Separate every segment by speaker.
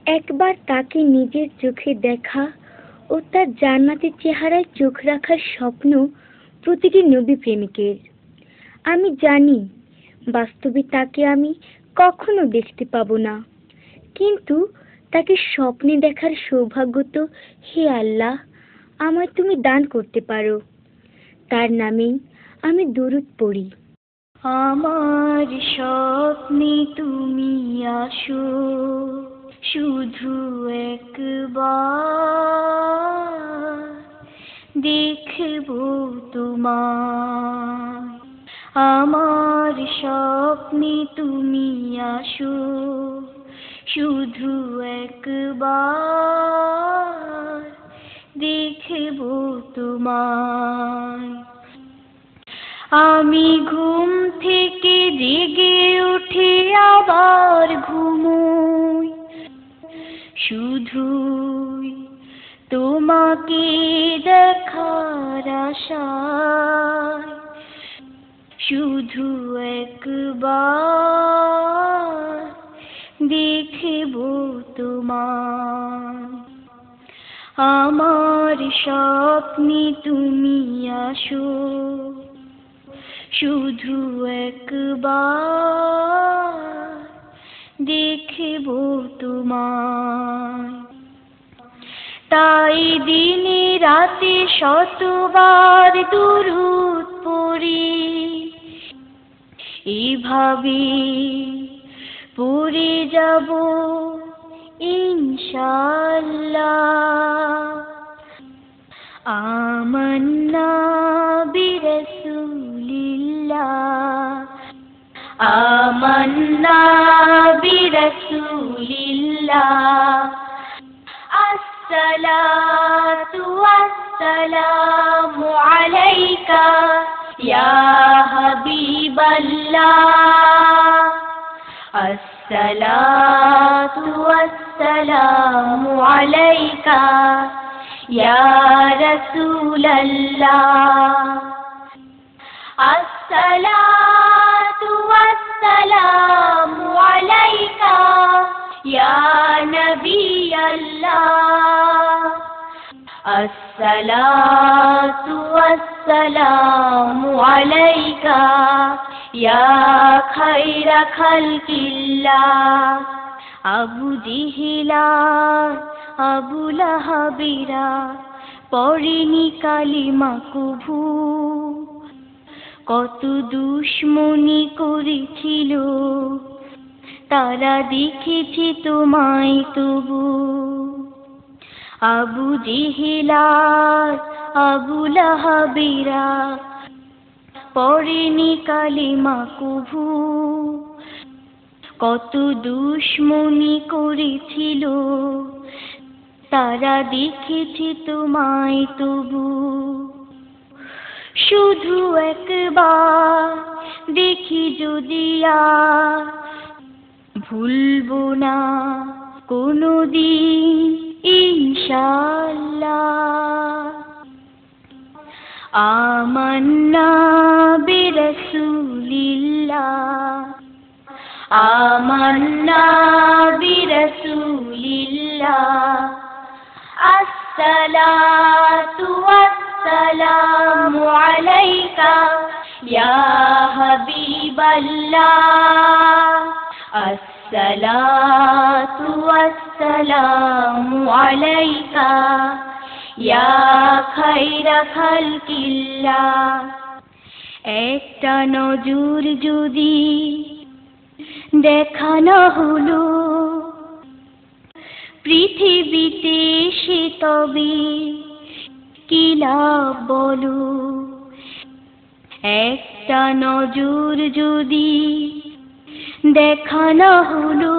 Speaker 1: একবার তাকে নিজের চোখে দেখা ও তার জান্নাতি চেহারায় চোখ রাখার স্বপ্ন প্রতিটি নবী প্রেমিকের। আমি জানি বাস্তবে তাকে আমি কখনো দেখতে পাবো না, কিন্তু তাকে স্বপ্নে দেখার সৌভাগ্য তো হে আল্লাহ আমায় তুমি দান করতে পারো। তার নামেই আমি দরুদ পড়ি। আমার স্বপ্নে তুমি আসো, শুধু একবার দেখবো তোমায়। আমার স্বপ্নে তুমি আসো, শুধু একবার দেখবো তোমায়। আমি ঘুম থেকে জেগে উঠে আবার ঘুমোই, শুধুই তোমাকে দেখার আশায়। শুধু একবার দেখবো তোমায়। আমার স্বপ্নে তুমি আসো, শুধু একবার দেখবো তোমায়। তাই দিনে রাতে শতবার দুরূদ পড়ি, এভাবে পড়ে যাব ইনশাআল্লাহ। আমান্না বিরাসূলিল্লাহ, আমান্না বিরাসূলিল্লাহ। আসসালাতু ওয়াসসালামু আলাইকা ইয়া হাবিবাল্লাহ। আসসালাতু ওয়াসসালামু আলাইকা ইয়া রাসূলাল্লাহ। আসসালাতু ওয়াসসালামু আলাইকা ইয়া নবিয়াল্লাহ। আসসালাতু ওয়াসসালামু আলাইকা ইয়া খায়রা খালকিল্লাহ। আবু জিহিলা আবু লাহাবিরা পড়েনি কালিমা কভু, কত দুশ্মনী করেছিল তারা দেখেছে তোমায় তবু। আবু জিহিলা আবু লাহাবিরা পড়েনি কালিমা কভু, কত দুশ্মনী করেছিল তারা দেখেছে তোমায় তবু। শুধু একবার দেখি যদি আর ভুলবো না কোনোদিন ইনশাআল্লাহ। আমান্না বিরাসূলিল্লাহ, আমান্না বিরাসূলিল্লাহ। আসসালাতু ওয়াসসালামু আলাইকা ইয়া হাবিবাল্লাহ। আসসালাতু ওয়াসসালামু আলাইকা ইয়া খায়রা খালকিল্লাহ। একটা নজর যদি দেখানো হলো পৃথিবীতে সে তবে কি লাভ বলো। একটা নজর যদি দেখানো হলো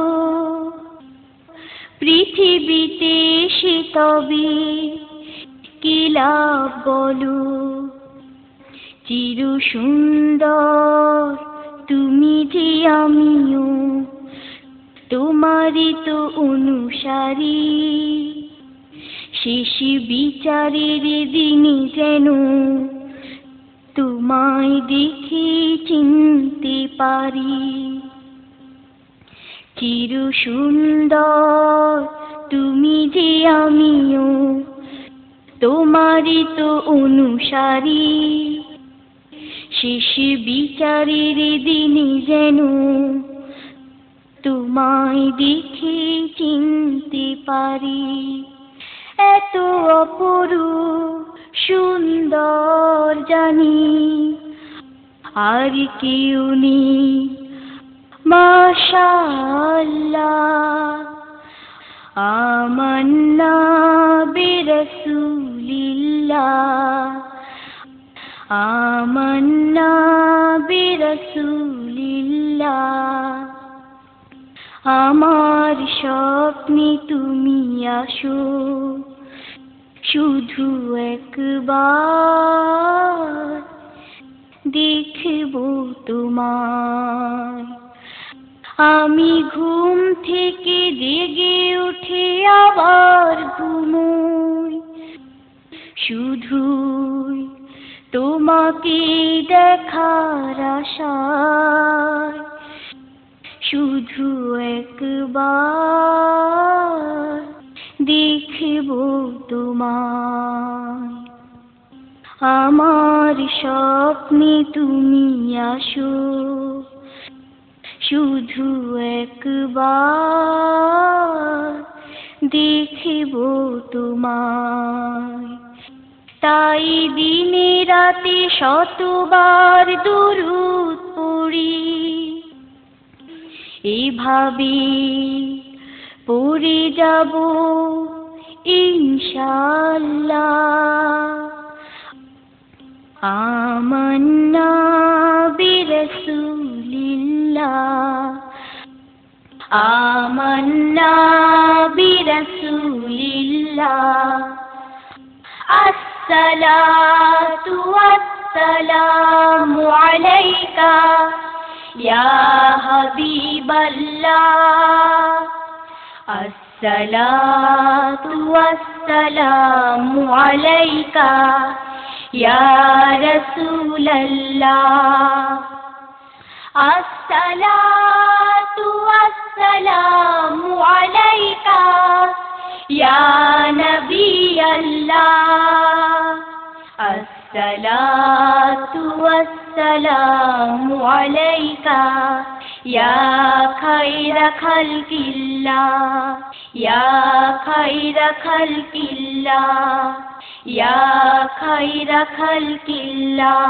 Speaker 1: পৃথিবীতে সে তবে কি লাভ বলো। চির সুন্দর তুমি যে আমিও তোমারই তো অনুসারী। শেষ বিচারের দিনে যেন তোমায় দেখে চিনতে পারি। চির সুন্দর যে আমিও তোমারই তো অনুসারী, শেষ বিচারের দিনে যেন তোমায় দেখে চিনতে পারি। এত অপরূপ সুন্দর জানি আর কেউ নেই মাশাআল্লাহ। আমান্না বিরাসূলিল্লাহ, আমান্না বিরাসূলিল্লাহ। আমার স্বপ্নে তুমি আসো, শুধু একবার দেখব তোমায়। আমি ঘুম থেকে জেগে উঠে আবার ঘুমোই, শুধুই তোমাকে দেখার আশায়, শুধু একবার দেখব তোমায়। আমার স্বপ্নে তুমি আসো, শুধু একবার দেখব তোমায়। তাই দিনে রাতে শতবার দুরূদ পড়ি, এভাবে পড়ে যাব ইনশাআল্লাহ। আমান্না বিরাসূলিল্লাহ, আমান্না বিরাসূলিল্লাহ। আসসালাতু ওয়াসসালামু আলাইকা ইয়া হাবিবাল্লাহ, আসসালাতু ওয়াসসালামু আলাইকা ইয়া রাসূলাল্লাহ, আসসালাতু ওয়াসসালামু আলাইকা ইয়া নবিয়াল্লাহ, আসসালাতু ওয়াসসালামু আলাইকা ইয়া খায়রা খালকিল্লাহ, ইয়া খায়রা খালকিল্লাহ, ইয়া খায়রা খালকিল্লাহ।